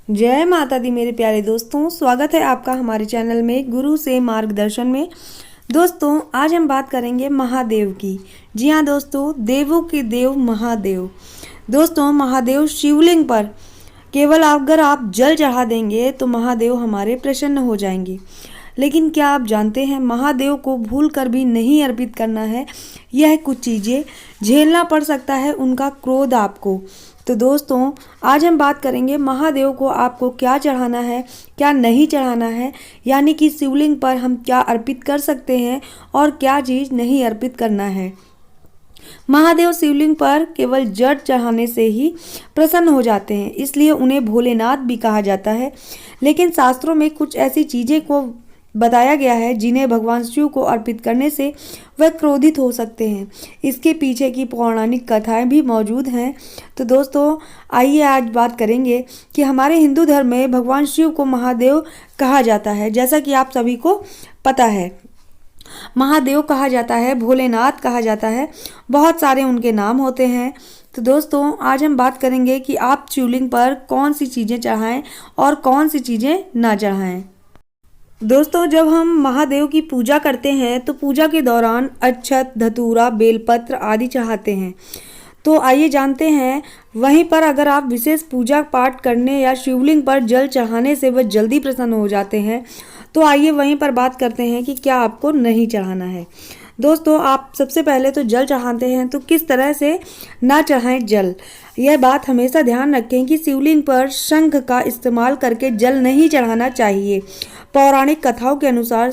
जय माता दी मेरे प्यारे दोस्तों, स्वागत है आपका हमारे चैनल में गुरु से मार्गदर्शन में। दोस्तों, आज हम बात करेंगे महादेव की। जी हाँ दोस्तों, देवों के देव महादेव। दोस्तों, महादेव शिवलिंग पर केवल अगर आप जल चढ़ा देंगे तो महादेव हमारे प्रसन्न हो जाएंगे। लेकिन क्या आप जानते हैं महादेव को भूल कर भी नहीं अर्पित करना है। यह कुछ चीज़ें झेलना पड़ सकता है उनका क्रोध आपको। तो दोस्तों, आज हम बात करेंगे महादेव को आपको क्या चढ़ाना है, क्या नहीं चढ़ाना है, यानी कि शिवलिंग पर हम क्या अर्पित कर सकते हैं और क्या चीज़ नहीं अर्पित करना है। महादेव शिवलिंग पर केवल जल चढ़ाने से ही प्रसन्न हो जाते हैं, इसलिए उन्हें भोलेनाथ भी कहा जाता है। लेकिन शास्त्रों में कुछ ऐसी चीज़ें को बताया गया है जिन्हें भगवान शिव को अर्पित करने से वह क्रोधित हो सकते हैं। इसके पीछे की पौराणिक कथाएं भी मौजूद हैं। तो दोस्तों, आइए आज बात करेंगे कि हमारे हिंदू धर्म में भगवान शिव को महादेव कहा जाता है। जैसा कि आप सभी को पता है, महादेव कहा जाता है, भोलेनाथ कहा जाता है, बहुत सारे उनके नाम होते हैं। तो दोस्तों, आज हम बात करेंगे कि आप शिवलिंग पर कौन सी चीज़ें चढ़ाएं और कौन सी चीज़ें ना चढ़ाएं। दोस्तों, जब हम महादेव की पूजा करते हैं तो पूजा के दौरान अक्षत, धतूरा, बेलपत्र आदि चढ़ाते हैं। तो आइए जानते हैं, वहीं पर अगर आप विशेष पूजा पाठ करने या शिवलिंग पर जल चढ़ाने से वह जल्दी प्रसन्न हो जाते हैं, तो आइए वहीं पर बात करते हैं कि क्या आपको नहीं चढ़ाना है। दोस्तों, आप सबसे पहले तो जल चढ़ाते हैं तो किस तरह से ना चढ़ाएं जल। यह बात हमेशा ध्यान रखें कि शिवलिंग पर शंख का इस्तेमाल करके जल नहीं चढ़ाना चाहिए। पौराणिक कथाओं के अनुसार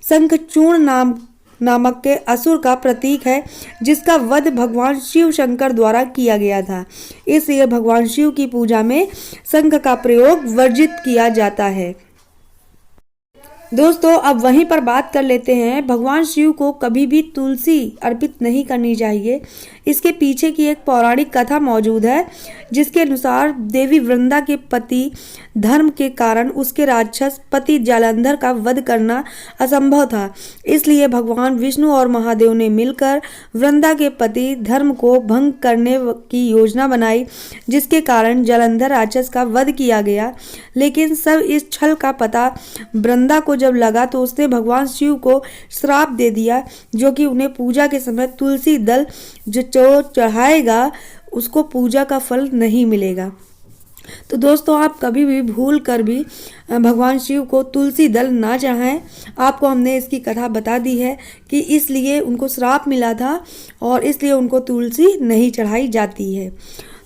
शंखचूर्ण नामक के असुर का प्रतीक है, जिसका वध भगवान शिव शंकर द्वारा किया गया था। इसलिए भगवान शिव की पूजा में शंख का प्रयोग वर्जित किया जाता है। दोस्तों, अब वहीं पर बात कर लेते हैं, भगवान शिव को कभी भी तुलसी अर्पित नहीं करनी चाहिए। इसके पीछे की एक पौराणिक कथा मौजूद है, जिसके अनुसार देवी वृंदा के पति धर्म के कारण उसके राक्षस पति जालंधर का वध करना असंभव था। इसलिए भगवान विष्णु और महादेव ने मिलकर वृंदा के पति धर्म को भंग करने की योजना बनाई, जिसके कारण जालंधर राक्षस का वध किया गया। लेकिन सब इस छल का पता वृंदा को जब लगा तो उसने भगवान शिव को श्राप दे दिया, जो कि उन्हें पूजा के समय तुलसी दल जो चढ़ाएगा उसको पूजा का फल नहीं मिलेगा। तो दोस्तों, आप कभी भी भूल कर भी भगवान शिव को तुलसी दल ना चढ़ाएं। आपको हमने इसकी कथा बता दी है कि इसलिए उनको श्राप मिला था और इसलिए उनको तुलसी नहीं चढ़ाई जाती है।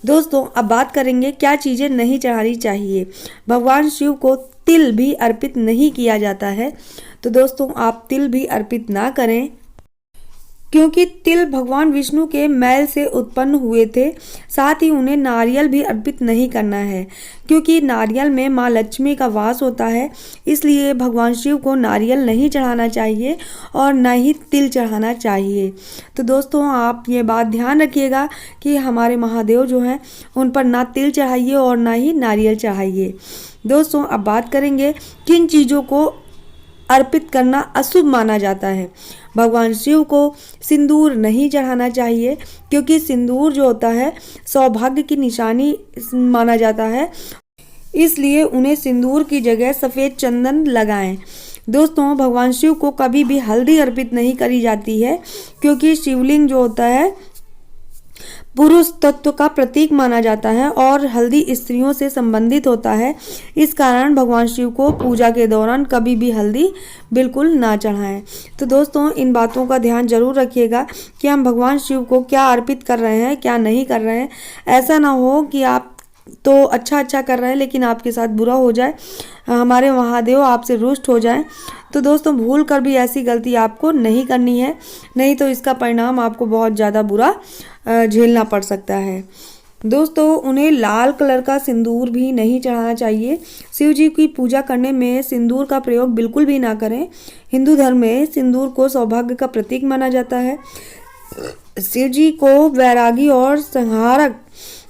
दोस्तों, अब बात करेंगे क्या चीज़ें नहीं चढ़ानी चाहिए। भगवान शिव को तिल भी अर्पित नहीं किया जाता है। तो दोस्तों, आप तिल भी अर्पित ना करें, क्योंकि तिल भगवान विष्णु के मैल से उत्पन्न हुए थे। साथ ही उन्हें नारियल भी अर्पित नहीं करना है, क्योंकि नारियल में माँ लक्ष्मी का वास होता है। इसलिए भगवान शिव को नारियल नहीं चढ़ाना चाहिए और न ही तिल चढ़ाना चाहिए। तो दोस्तों, आप ये बात ध्यान रखिएगा कि हमारे महादेव जो हैं उन पर ना तिल चढ़ाइए और ना ही नारियल चढ़ाइए। दोस्तों, अब बात करेंगे किन चीज़ों को अर्पित करना अशुभ माना जाता है। भगवान शिव को सिंदूर नहीं चढ़ाना चाहिए, क्योंकि सिंदूर जो होता है सौभाग्य की निशानी माना जाता है। इसलिए उन्हें सिंदूर की जगह सफ़ेद चंदन लगाएं। दोस्तों, भगवान शिव को कभी भी हल्दी अर्पित नहीं करी जाती है, क्योंकि शिवलिंग जो होता है पुरुष तत्व का प्रतीक माना जाता है और हल्दी स्त्रियों से संबंधित होता है। इस कारण भगवान शिव को पूजा के दौरान कभी भी हल्दी बिल्कुल ना चढ़ाएं। तो दोस्तों, इन बातों का ध्यान जरूर रखिएगा कि हम भगवान शिव को क्या अर्पित कर रहे हैं, क्या नहीं कर रहे हैं। ऐसा ना हो कि आप तो अच्छा कर रहे हैं लेकिन आपके साथ बुरा हो जाए, हमारे महादेव आपसे रुष्ट हो जाएं। तो दोस्तों, भूल कर भी ऐसी गलती आपको नहीं करनी है, नहीं तो इसका परिणाम आपको बहुत ज़्यादा बुरा झेलना पड़ सकता है। दोस्तों, उन्हें लाल कलर का सिंदूर भी नहीं चढ़ाना चाहिए। शिव जी की पूजा करने में सिंदूर का प्रयोग बिल्कुल भी ना करें। हिंदू धर्म में सिंदूर को सौभाग्य का प्रतीक माना जाता है। शिव जी को वैरागी और संहारक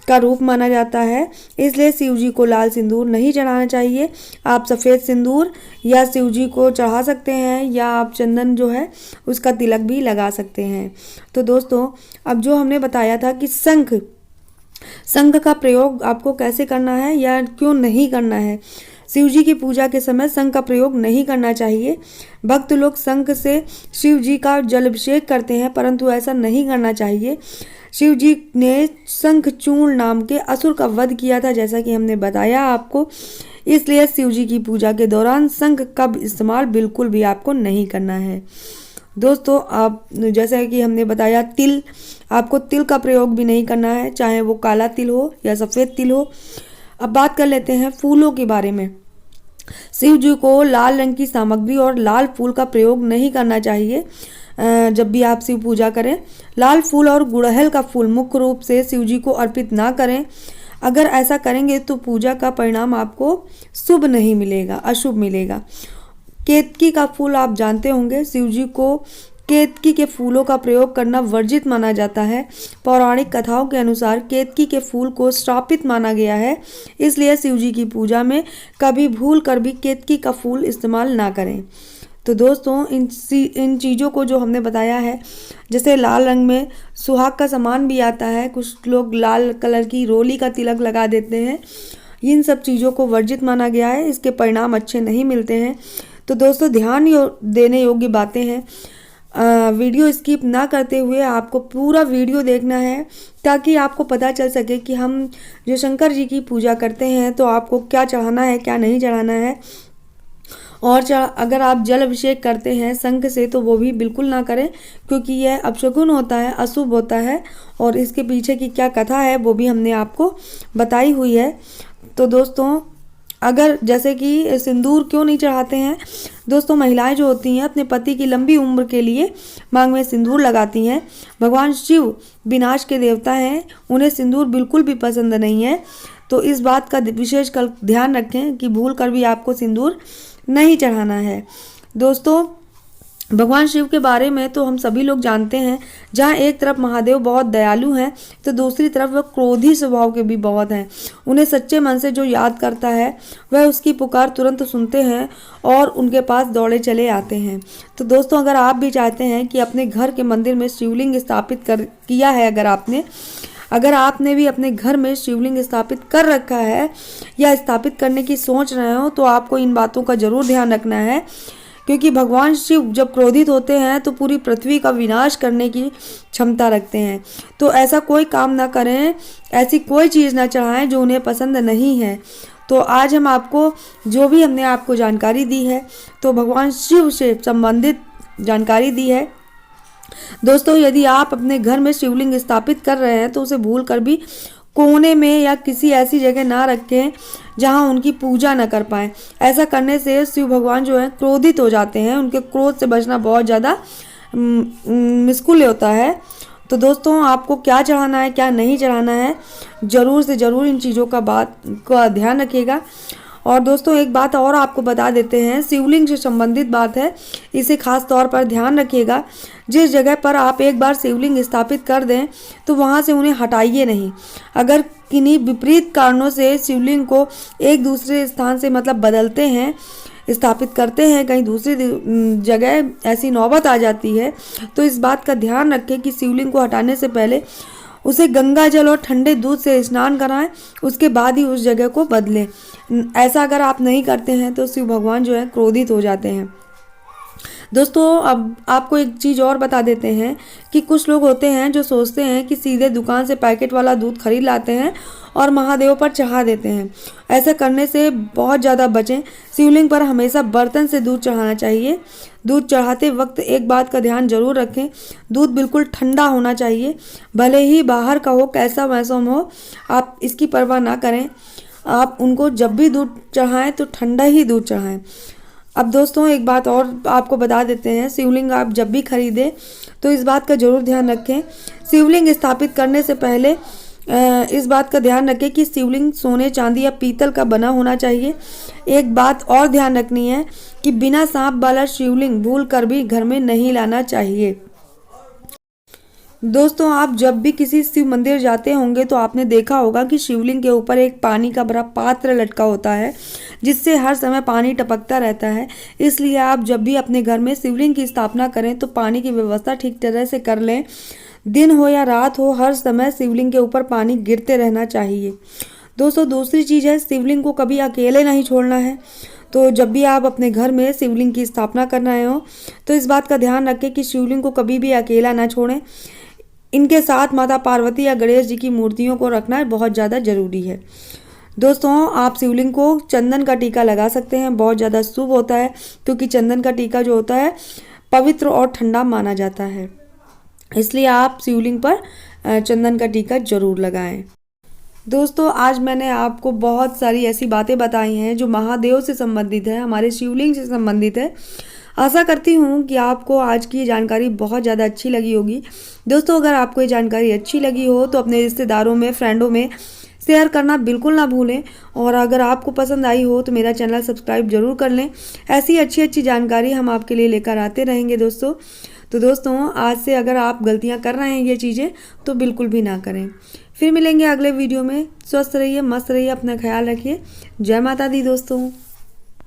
का रूप माना जाता है, इसलिए शिव जी को लाल सिंदूर नहीं चढ़ाना चाहिए। आप सफ़ेद सिंदूर या शिव जी को चढ़ा सकते हैं, या आप चंदन जो है उसका तिलक भी लगा सकते हैं। तो दोस्तों, अब जो हमने बताया था कि शंख शंख का प्रयोग आपको कैसे करना है या क्यों नहीं करना है। शिव जी की पूजा के समय शंख का प्रयोग नहीं करना चाहिए। भक्त लोग शंख से शिव जी का जलाभिषेक करते हैं, परंतु ऐसा नहीं करना चाहिए। शिव जी ने शंखचूर्ण नाम के असुर का वध किया था, जैसा कि हमने बताया आपको। इसलिए शिव जी की पूजा के दौरान शंख का इस्तेमाल बिल्कुल भी आपको नहीं करना है। दोस्तों, आप जैसे कि हमने बताया, तिल, आपको तिल का प्रयोग भी नहीं करना है, चाहे वो काला तिल हो या सफ़ेद तिल हो। अब बात कर लेते हैं फूलों के बारे में। शिव जी को लाल रंग की सामग्री और लाल फूल का प्रयोग नहीं करना चाहिए। जब भी आप शिव पूजा करें, लाल फूल और गुड़हल का फूल मुख्य रूप से शिव जी को अर्पित ना करें। अगर ऐसा करेंगे तो पूजा का परिणाम आपको शुभ नहीं मिलेगा, अशुभ मिलेगा। केतकी का फूल आप जानते होंगे, शिव जी को केतकी के फूलों का प्रयोग करना वर्जित माना जाता है। पौराणिक कथाओं के अनुसार केतकी के फूल को श्रापित माना गया है, इसलिए शिव जी की पूजा में कभी भूल कर भी केतकी का फूल इस्तेमाल ना करें। तो दोस्तों, इन चीज़ों को जो हमने बताया है, जैसे लाल रंग में सुहाग का सामान भी आता है, कुछ लोग लाल कलर की रोली का तिलक लगा देते हैं, इन सब चीज़ों को वर्जित माना गया है, इसके परिणाम अच्छे नहीं मिलते हैं। तो दोस्तों, ध्यान देने योग्य बातें हैं। वीडियो स्किप ना करते हुए आपको पूरा वीडियो देखना है, ताकि आपको पता चल सके कि हम जो शंकर जी की पूजा करते हैं तो आपको क्या चढ़ाना है, क्या नहीं चढ़ाना है। और अगर आप जल अभिषेक करते हैं शंख से तो वो भी बिल्कुल ना करें, क्योंकि यह अपशकुन होता है, अशुभ होता है। और इसके पीछे की क्या कथा है वो भी हमने आपको बताई हुई है। तो दोस्तों, अगर जैसे कि सिंदूर क्यों नहीं चढ़ाते हैं, दोस्तों महिलाएं जो होती हैं अपने पति की लंबी उम्र के लिए मांग में सिंदूर लगाती हैं। भगवान शिव विनाश के देवता हैं, उन्हें सिंदूर बिल्कुल भी पसंद नहीं है। तो इस बात का विशेष ध्यान रखें कि भूल कर भी आपको सिंदूर नहीं चढ़ाना है। दोस्तों, भगवान शिव के बारे में तो हम सभी लोग जानते हैं, जहाँ एक तरफ महादेव बहुत दयालु हैं तो दूसरी तरफ वह क्रोधी स्वभाव के भी बहुत हैं। उन्हें सच्चे मन से जो याद करता है वह उसकी पुकार तुरंत सुनते हैं और उनके पास दौड़े चले आते हैं। तो दोस्तों, अगर आप भी चाहते हैं कि अपने घर के मंदिर में शिवलिंग स्थापित किया है, अगर आपने भी अपने घर में शिवलिंग स्थापित कर रखा है या स्थापित करने की सोच रहे हो, तो आपको इन बातों का जरूर ध्यान रखना है, क्योंकि भगवान शिव जब क्रोधित होते हैं तो पूरी पृथ्वी का विनाश करने की क्षमता रखते हैं। तो ऐसा कोई काम ना करें, ऐसी कोई चीज़ ना चढ़ाएं जो उन्हें पसंद नहीं है। तो आज हम आपको जो भी हमने आपको जानकारी दी है, तो भगवान शिव से संबंधित जानकारी दी है। दोस्तों, यदि आप अपने घर में शिवलिंग स्थापित कर रहे हैं तो उसे भूल कर भी कोने में या किसी ऐसी जगह ना रखें जहां उनकी पूजा न कर पाएं। ऐसा करने से शिव भगवान जो है क्रोधित हो जाते हैं, उनके क्रोध से बचना बहुत ज़्यादा मुश्किल होता है। तो दोस्तों, आपको क्या चढ़ाना है, क्या नहीं चढ़ाना है, ज़रूर से ज़रूर इन चीज़ों का ध्यान रखिएगा। और दोस्तों, एक बात और आपको बता देते हैं, शिवलिंग से संबंधित बात है, इसे खास तौर पर ध्यान रखिएगा। जिस जगह पर आप एक बार शिवलिंग स्थापित कर दें तो वहां से उन्हें हटाइए नहीं। अगर किन्हीं विपरीत कारणों से शिवलिंग को एक दूसरे स्थान से मतलब बदलते हैं, स्थापित करते हैं कहीं दूसरी जगह, ऐसी नौबत आ जाती है, तो इस बात का ध्यान रखें कि शिवलिंग को हटाने से पहले उसे गंगा जल और ठंडे दूध से स्नान कराएं, उसके बाद ही उस जगह को बदलें। ऐसा अगर आप नहीं करते हैं तो शिव भगवान जो है क्रोधित हो जाते हैं। दोस्तों, अब आपको एक चीज़ और बता देते हैं कि कुछ लोग होते हैं जो सोचते हैं कि सीधे दुकान से पैकेट वाला दूध खरीद लाते हैं और महादेव पर चढ़ा देते हैं। ऐसा करने से बहुत ज़्यादा बचें। शिवलिंग पर हमेशा बर्तन से दूध चढ़ाना चाहिए। दूध चढ़ाते वक्त एक बात का ध्यान जरूर रखें, दूध बिल्कुल ठंडा होना चाहिए। भले ही बाहर का हो, कैसा मौसम हो, आप इसकी परवाह ना करें। आप उनको जब भी दूध चढ़ाएं तो ठंडा ही दूध चढ़ाएं। अब दोस्तों, एक बात और आपको बता देते हैं, शिवलिंग आप जब भी खरीदें तो इस बात का जरूर ध्यान रखें, शिवलिंग स्थापित करने से पहले इस बात का ध्यान रखें कि शिवलिंग सोने, चांदी या पीतल का बना होना चाहिए। एक बात और ध्यान रखनी है कि बिना सांप वाला शिवलिंग भूल कर भी घर में नहीं लाना चाहिए। दोस्तों, आप जब भी किसी शिव मंदिर जाते होंगे तो आपने देखा होगा कि शिवलिंग के ऊपर एक पानी का भरा पात्र लटका होता है, जिससे हर समय पानी टपकता रहता है। इसलिए आप जब भी अपने घर में शिवलिंग की स्थापना करें तो पानी की व्यवस्था ठीक तरह से कर लें। दिन हो या रात हो, हर समय शिवलिंग के ऊपर पानी गिरते रहना चाहिए। दोस्तों दूसरी चीज़ है, शिवलिंग को कभी अकेले नहीं छोड़ना है। तो जब भी आप अपने घर में शिवलिंग की स्थापना करना हो तो इस बात का ध्यान रखें कि शिवलिंग को कभी भी अकेला ना छोड़ें। इनके साथ माता पार्वती या गणेश जी की मूर्तियों को रखना बहुत ज़्यादा ज़रूरी है। दोस्तों आप शिवलिंग को चंदन का टीका लगा सकते हैं, बहुत ज़्यादा शुभ होता है क्योंकि चंदन का टीका जो होता है पवित्र और ठंडा माना जाता है, इसलिए आप शिवलिंग पर चंदन का टीका जरूर लगाएं। दोस्तों आज मैंने आपको बहुत सारी ऐसी बातें बताई हैं जो महादेव से संबंधित है, हमारे शिवलिंग से संबंधित है। आशा करती हूँ कि आपको आज की ये जानकारी बहुत ज़्यादा अच्छी लगी होगी। दोस्तों अगर आपको ये जानकारी अच्छी लगी हो तो अपने रिश्तेदारों में, फ्रेंडों में शेयर करना बिल्कुल ना भूलें। और अगर आपको पसंद आई हो तो मेरा चैनल सब्सक्राइब जरूर कर लें। ऐसी अच्छी जानकारी हम आपके लिए लेकर आते रहेंगे दोस्तों। तो दोस्तों आज से अगर आप गलतियां कर रहे हैं ये चीज़ें तो बिल्कुल भी ना करें। फिर मिलेंगे अगले वीडियो में। स्वस्थ रहिए, मस्त रहिए, अपना ख्याल रखिए। जय माता दी दोस्तों।